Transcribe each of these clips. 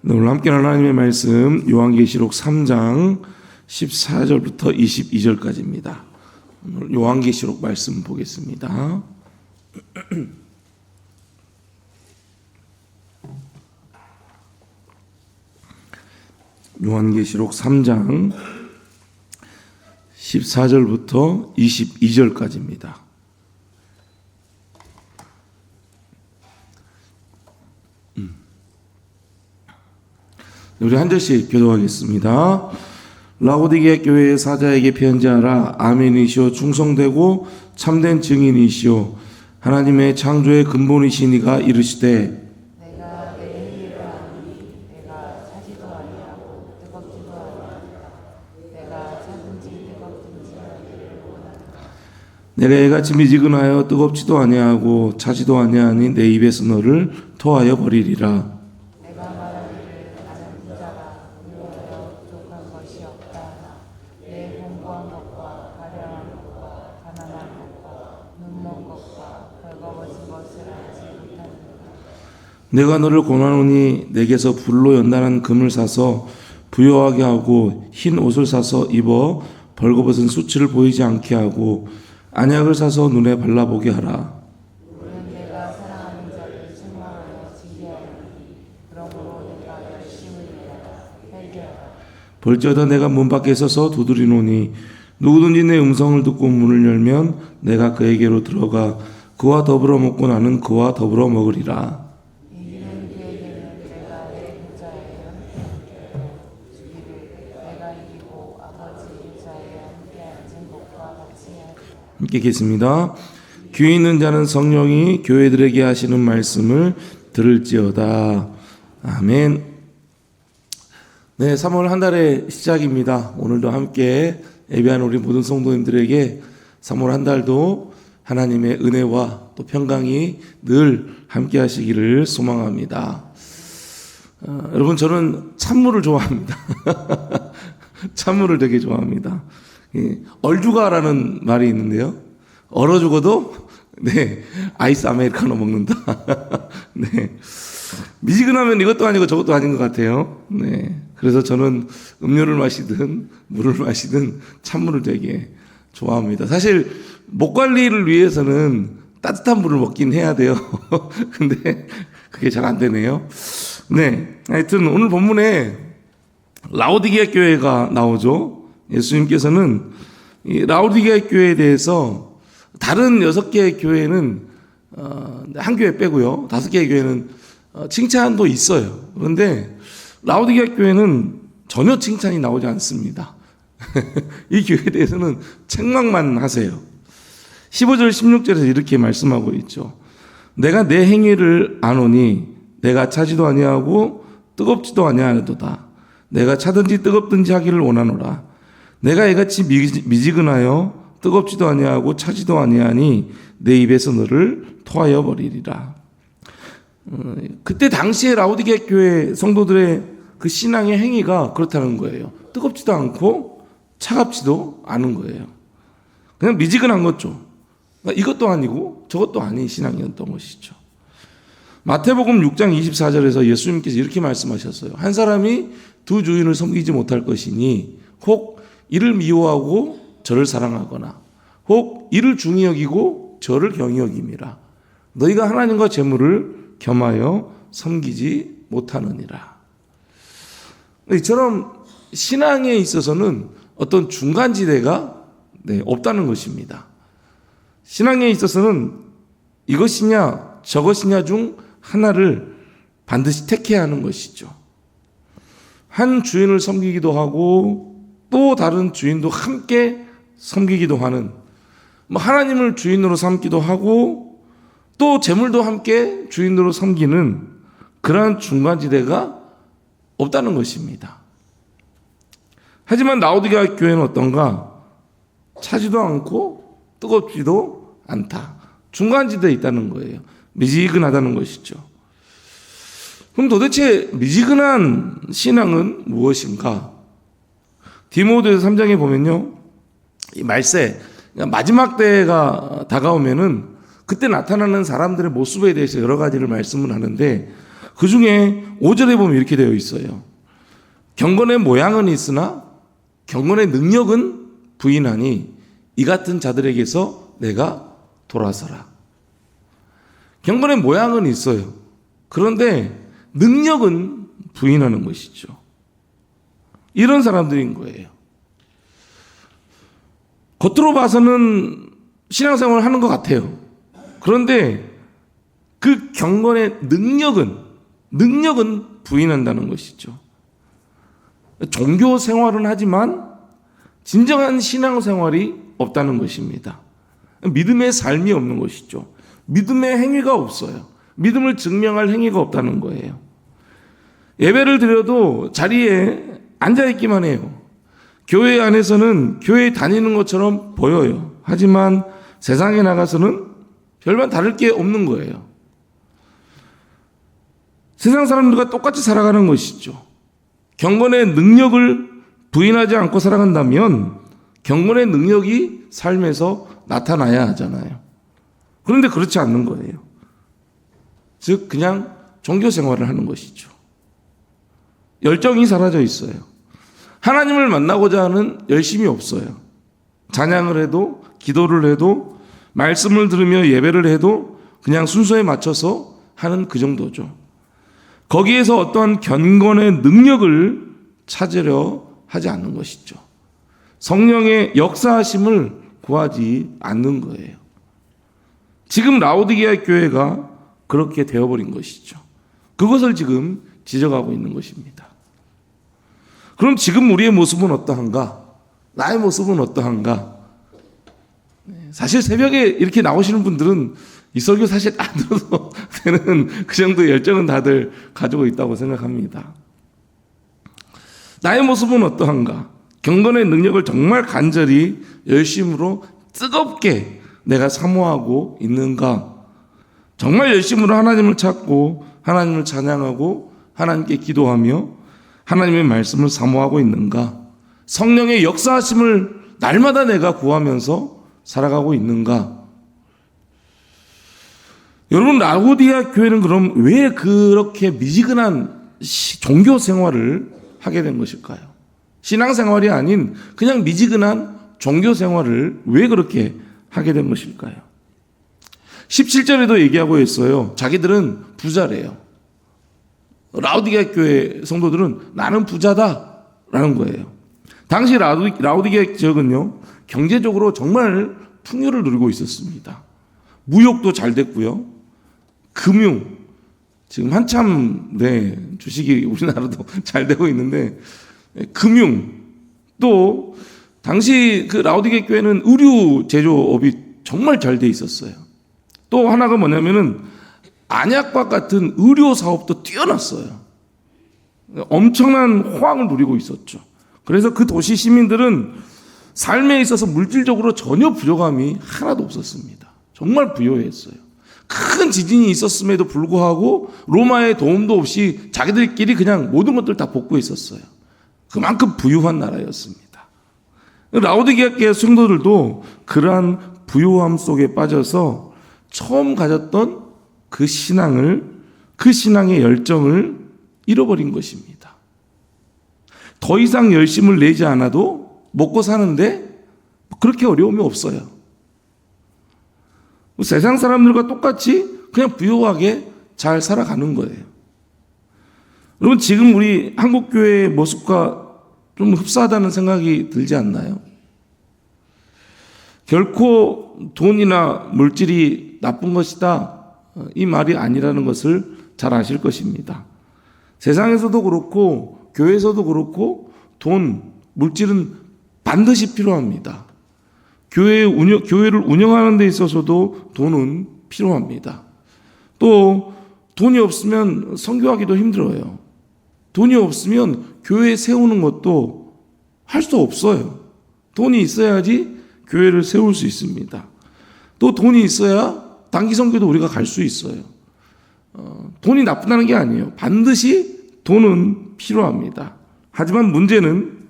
오늘 함께 하나님의 말씀 요한계시록 3장 14절부터 22절까지입니다. 오늘 요한계시록 말씀 보겠습니다. 요한계시록 3장 14절부터 22절까지입니다. 우리 한 절씩 교독하겠습니다. 라오디게 교회의 사자에게 편지하라. 아멘이시오. 충성되고 참된 증인이시오. 하나님의 창조의 근본이시니가 이르시되 내가 내 행위를 아노니 내가 차지도 아니하고 뜨겁지도 아니하니라. 내가 차든지 뜨겁든지 하기를 원하노라. 내가 이같이 미지근하여 뜨겁지도 아니하고 차지도 아니하니 내 입에서 너를 토하여 버리리라. 내가 말하기를 나는 부자라. 부유하여 부족한 것이 없다 하나 내 공고한 것과 가련한 것과 가난한 것과 눈먼 것과 벌거벗은 것을 알지 못하는구나. 내가 너를 권하노니 내게서 불로 연단한 금을 사서 부요하게 하고 흰 옷을 사서 입어 벌거벗은 수치를 보이지 않게 하고 안약을 사서 눈에 발라보게 하라. 우리는 내가 사랑하는 자를 책망하여 징계하노니 그러므로 내가 열심을 내라 회개하라. 볼지어다 내가 문 밖에 서서 두드리노니 누구든지 내 음성을 듣고 문을 열면 내가 그에게로 들어가 그와 더불어 먹고 나는 그와 더불어 먹으리라. 이기는 그에게는 내가 내 부자에 함께 주기를 내가 이기고 아버지 부자에 함께 앉은 것과 같이 하리라. 함께 읽겠습니다. 귀 있는 자는 성령이 교회들에게 하시는 말씀을 들을지어다. 아멘. 네, 3월 한 달의 시작입니다. 오늘도 함께 예배한 우리 모든 성도님들에게 3월 한 달도 하나님의 은혜와 또 평강이 늘 함께 하시기를 소망합니다. 여러분, 저는 찬물을 좋아합니다. 찬물을 되게 좋아합니다. 얼죽아라는 말이 있는데요. 얼어 죽어도 아이스 아메리카노 먹는다. 네. 미지근하면 이것도 아니고 저것도 아닌 것 같아요. 네. 그래서 저는 음료를 마시든 물을 마시든 찬물을 되게 좋아합니다. 사실 목 관리를 위해서는 따뜻한 물을 먹긴 해야 돼요. 근데 그게 잘 안 되네요. 네. 하여튼 오늘 본문에 라오디게 교회가 나오죠. 예수님께서는 이 라오디게 교회에 대해서 다른 6개의 교회는 한 교회 빼고요. 5개의 교회는 칭찬도 있어요. 그런데 라오디게 교회는 전혀 칭찬이 나오지 않습니다. 이 교회에 대해서는 책망만 하세요. 15절 16절에서 이렇게 말씀하고 있죠. 내가 내 행위를 아노니 내가 차지도 아니하고 뜨겁지도 아니하도다. 내가 차든지 뜨겁든지 하기를 원하노라. 내가 이같이 미지근하여 뜨겁지도 아니하고 차지도 아니하니 내 입에서 너를 토하여 버리리라. 그때 당시에 라오디게 교회 성도들의 그 신앙의 행위가 그렇다는 거예요. 뜨겁지도 않고 차갑지도 않은 거예요. 그냥 미지근한 거죠. 그러니까 이것도 아니고 저것도 아닌 신앙이었던 것이죠. 마태복음 6장 24절에서 예수님께서 이렇게 말씀하셨어요. 한 사람이 두 주인을 섬기지 못할 것이니 혹 이를 미워하고 저를 사랑하거나 혹 이를 중히 여기고 저를 경히 여김이라. 너희가 하나님과 재물을 겸하여 섬기지 못하느니라. 이처럼 신앙에 있어서는 어떤 중간지대가 없다는 것입니다. 신앙에 있어서는 이것이냐 저것이냐 중 하나를 반드시 택해야 하는 것이죠. 한 주인을 섬기기도 하고 또 다른 주인도 함께 섬기기도 하는, 하나님을 주인으로 삼기도 하고 또 재물도 함께 주인으로 섬기는 그러한 중간지대가 없다는 것입니다. 하지만 라오디게 교회는 어떤가? 차지도 않고 뜨겁지도 않다. 중간지대에 있다는 거예요. 미지근하다는 것이죠. 그럼 도대체 미지근한 신앙은 무엇인가? 디모데후서 3장에 보면요, 이 말세, 마지막 때가 다가오면은 그때 나타나는 사람들의 모습에 대해서 여러 가지를 말씀을 하는데 그 중에 5절에 보면 이렇게 되어 있어요. 경건의 모양은 있으나 경건의 능력은 부인하니 이 같은 자들에게서 내가 돌아서라. 경건의 모양은 있어요. 그런데 능력은 부인하는 것이죠. 이런 사람들인 거예요. 겉으로 봐서는 신앙생활을 하는 것 같아요. 그런데 그 경건의 능력은 부인한다는 것이죠. 종교 생활은 하지만 진정한 신앙생활이 없다는 것입니다. 믿음의 삶이 없는 것이죠. 믿음의 행위가 없어요. 믿음을 증명할 행위가 없다는 거예요. 예배를 드려도 자리에 앉아있기만 해요. 교회 안에서는 교회 다니는 것처럼 보여요. 하지만 세상에 나가서는 별반 다를 게 없는 거예요. 세상 사람들과 똑같이 살아가는 것이죠. 경건의 능력을 부인하지 않고 살아간다면 경건의 능력이 삶에서 나타나야 하잖아요. 그런데 그렇지 않는 거예요. 즉 그냥 종교 생활을 하는 것이죠. 열정이 사라져 있어요. 하나님을 만나고자 하는 열심이 없어요. 찬양을 해도 기도를 해도 말씀을 들으며 예배를 해도 그냥 순서에 맞춰서 하는 그 정도죠. 거기에서 어떠한 경건의 능력을 찾으려 하지 않는 것이죠. 성령의 역사하심을 구하지 않는 거예요. 지금 라오디게아 교회가 그렇게 되어버린 것이죠. 그것을 지금 지적하고 있는 것입니다. 그럼 지금 우리의 모습은 어떠한가? 나의 모습은 어떠한가? 사실 새벽에 이렇게 나오시는 분들은 이 설교 사실 안 들어도 되는 그 정도의 열정은 다들 가지고 있다고 생각합니다. 나의 모습은 어떠한가? 경건의 능력을 정말 간절히 열심으로 뜨겁게 내가 사모하고 있는가? 정말 열심으로 하나님을 찾고 하나님을 찬양하고 하나님께 기도하며 하나님의 말씀을 사모하고 있는가? 성령의 역사하심을 날마다 내가 구하면서 살아가고 있는가? 여러분, 라오디게아 교회는 그럼 왜 그렇게 미지근한 종교 생활을 하게 된 것일까요? 신앙생활이 아닌 그냥 미지근한 종교 생활을 왜 그렇게 하게 된 것일까요? 17절에도 얘기하고 있어요. 자기들은 부자래요. 라오디게아 교회 성도들은 나는 부자다라는 거예요. 당시 라오디게아 지역은요, 경제적으로 정말 풍요를 누리고 있었습니다. 무역도 잘 됐고요. 금융, 지금 한참 주식이 우리나라도 잘 되고 있는데, 금융, 또 당시 그 라오디게아 교회는 의류 제조업이 정말 잘 돼 있었어요. 또 하나가 뭐냐면은 안약과 같은 의료 사업도 뛰어났어요. 엄청난 호황을 누리고 있었죠. 그래서 그 도시 시민들은 삶에 있어서 물질적으로 전혀 부족함이 하나도 없었습니다. 정말 부유했어요. 큰 지진이 있었음에도 불구하고 로마의 도움도 없이 자기들끼리 그냥 모든 것들 다 복구해 있었어요. 그만큼 부유한 나라였습니다. 라오디게아 교회 성도들도 그러한 부유함 속에 빠져서 처음 가졌던 그 신앙을, 그 신앙의 열정을 잃어버린 것입니다. 더 이상 열심을 내지 않아도 먹고 사는데 그렇게 어려움이 없어요. 세상 사람들과 똑같이 그냥 부유하게 잘 살아가는 거예요. 여러분, 지금 우리 한국교회의 모습과 좀 흡사하다는 생각이 들지 않나요? 결코 돈이나 물질이 나쁜 것이다, 이 말이 아니라는 것을 잘 아실 것입니다. 세상에서도 그렇고 교회에서도 그렇고 돈, 물질은 반드시 필요합니다. 교회를 운영하는 데 있어서도 돈은 필요합니다. 또 돈이 없으면 선교하기도 힘들어요. 돈이 없으면 교회 세우는 것도 할 수 없어요. 돈이 있어야지 교회를 세울 수 있습니다. 또 돈이 있어야 단기 선교도 우리가 갈 수 있어요. 돈이 나쁘다는 게 아니에요. 반드시 돈은 필요합니다. 하지만 문제는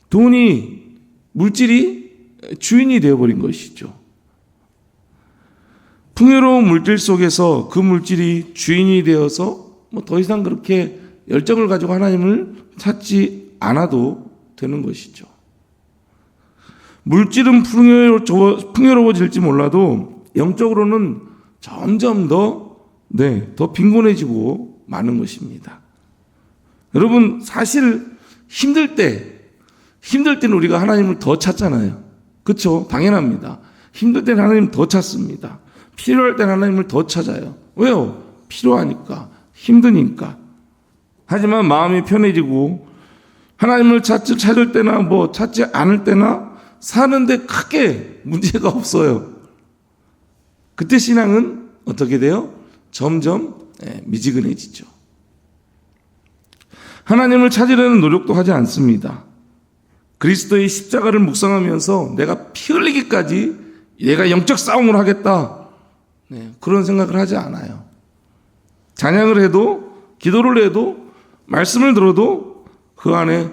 돈이, 물질이 주인이 되어버린 것이죠. 풍요로운 물질 속에서 그 물질이 주인이 되어서 뭐 더 이상 그렇게 열정을 가지고 하나님을 찾지 않아도 되는 것이죠. 물질은 풍요로워질지 몰라도 영적으로는 점점 더 빈곤해지고 마는 것입니다. 여러분, 사실 힘들 때는 우리가 하나님을 더 찾잖아요. 그렇죠? 당연합니다. 힘들 때는 하나님 더 찾습니다. 필요할 때는 하나님을 더 찾아요. 왜요? 필요하니까, 힘드니까. 하지만 마음이 편해지고 하나님을 찾을 때나 찾지 않을 때나 사는데 크게 문제가 없어요. 그때 신앙은 어떻게 돼요? 점점 미지근해지죠. 하나님을 찾으려는 노력도 하지 않습니다. 그리스도의 십자가를 묵상하면서 내가 피 흘리기까지 내가 영적 싸움을 하겠다, 그런 생각을 하지 않아요. 찬양을 해도, 기도를 해도, 말씀을 들어도 그 안에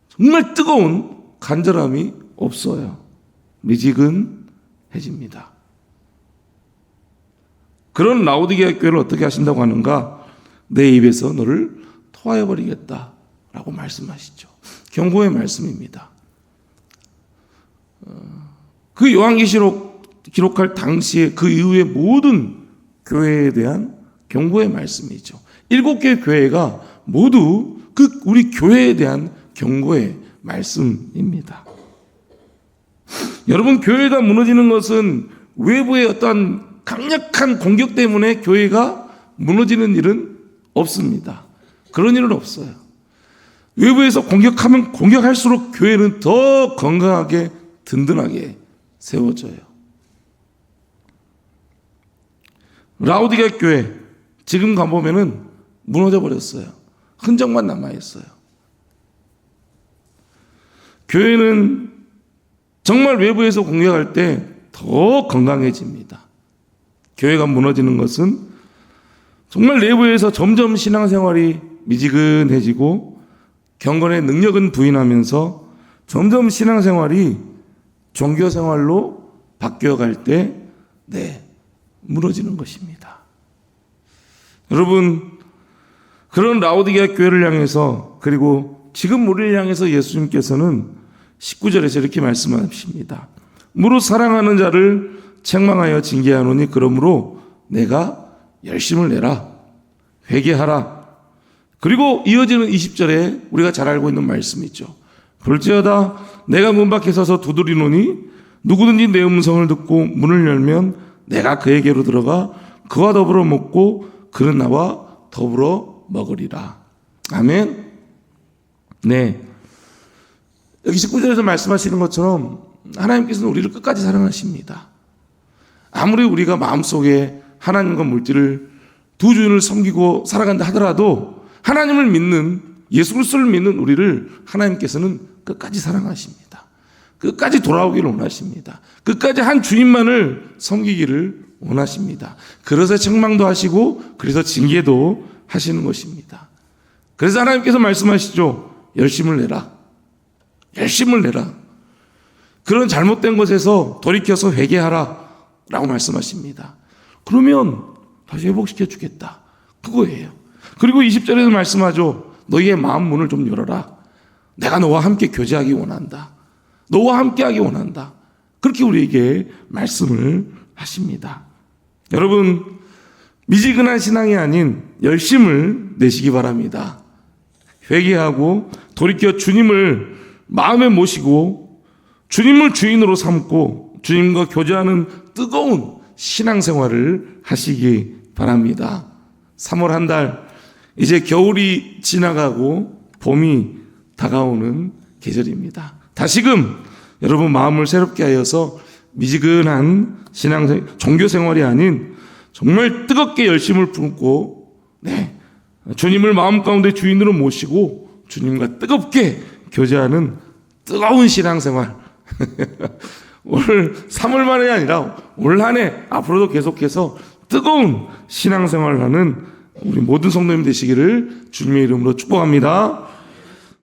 정말 뜨거운 간절함이 없어요. 미지근해집니다. 그런 라오디게아 교회를 어떻게 하신다고 하는가? 내 입에서 너를 토하여버리겠다라고 말씀하시죠. 경고의 말씀입니다. 그 요한계시록 기록할 당시에 그 이후의 모든 교회에 대한 경고의 말씀이죠. 7개의 교회가 모두 우리 교회에 대한 경고의 말씀입니다. 여러분, 교회가 무너지는 것은 외부의 어떠한 강력한 공격 때문에 교회가 무너지는 일은 없습니다. 그런 일은 없어요. 외부에서 공격하면 공격할수록 교회는 더 건강하게 든든하게 세워져요. 라오디게아 교회 지금 가보면은 무너져 버렸어요. 흔적만 남아있어요. 교회는 정말 외부에서 공격할 때 더 건강해집니다. 교회가 무너지는 것은 정말 내부에서 점점 신앙생활이 미지근해지고 경건의 능력은 부인하면서 점점 신앙생활이 종교생활로 바뀌어갈 때 무너지는 것입니다. 여러분, 그런 라오디게아 교회를 향해서, 그리고 지금 우리를 향해서 예수님께서는 19절에서 이렇게 말씀하십니다. 무릇 사랑하는 자를 책망하여 징계하노니 그러므로 내가 열심을 내라, 회개하라. 그리고 이어지는 20절에 우리가 잘 알고 있는 말씀이죠. 볼지어다 내가 문 밖에 서서 두드리노니 누구든지 내 음성을 듣고 문을 열면 내가 그에게로 들어가 그와 더불어 먹고 그는 나와 더불어 먹으리라. 아멘. 여기 19절에서 말씀하시는 것처럼 하나님께서는 우리를 끝까지 사랑하십니다. 아무리 우리가 마음속에 하나님과 물질을 두 주인을 섬기고 살아간다 하더라도 하나님을 믿는, 예수 그리스도를 믿는 우리를 하나님께서는 끝까지 사랑하십니다. 끝까지 돌아오기를 원하십니다. 끝까지 한 주님만을 섬기기를 원하십니다. 그래서 책망도 하시고 그래서 징계도 하시는 것입니다. 그래서 하나님께서 말씀하시죠. 열심을 내라. 열심을 내라. 그런 잘못된 것에서 돌이켜서 회개하라 라고 말씀하십니다. 그러면 다시 회복시켜 주겠다. 그거예요. 그리고 20절에서 말씀하죠. 너희의 마음 문을 좀 열어라. 내가 너와 함께 교제하기 원한다. 너와 함께하기 원한다. 그렇게 우리에게 말씀을 하십니다. 여러분, 미지근한 신앙이 아닌 열심을 내시기 바랍니다. 회개하고 돌이켜 주님을 마음에 모시고 주님을 주인으로 삼고 주님과 교제하는 뜨거운 신앙생활을 하시기 바랍니다. 3월 한 달, 이제 겨울이 지나가고 봄이 다가오는 계절입니다. 다시금 여러분 마음을 새롭게 하여서 미지근한 종교생활이 아닌 정말 뜨겁게 열심을 품고 주님을 마음 가운데 주인으로 모시고 주님과 뜨겁게 교제하는 뜨거운 신앙생활 올 3월만이 아니라 올 한 해 앞으로도 계속해서 뜨거운 신앙생활을 하는 우리 모든 성도님 되시기를 주님의 이름으로 축복합니다.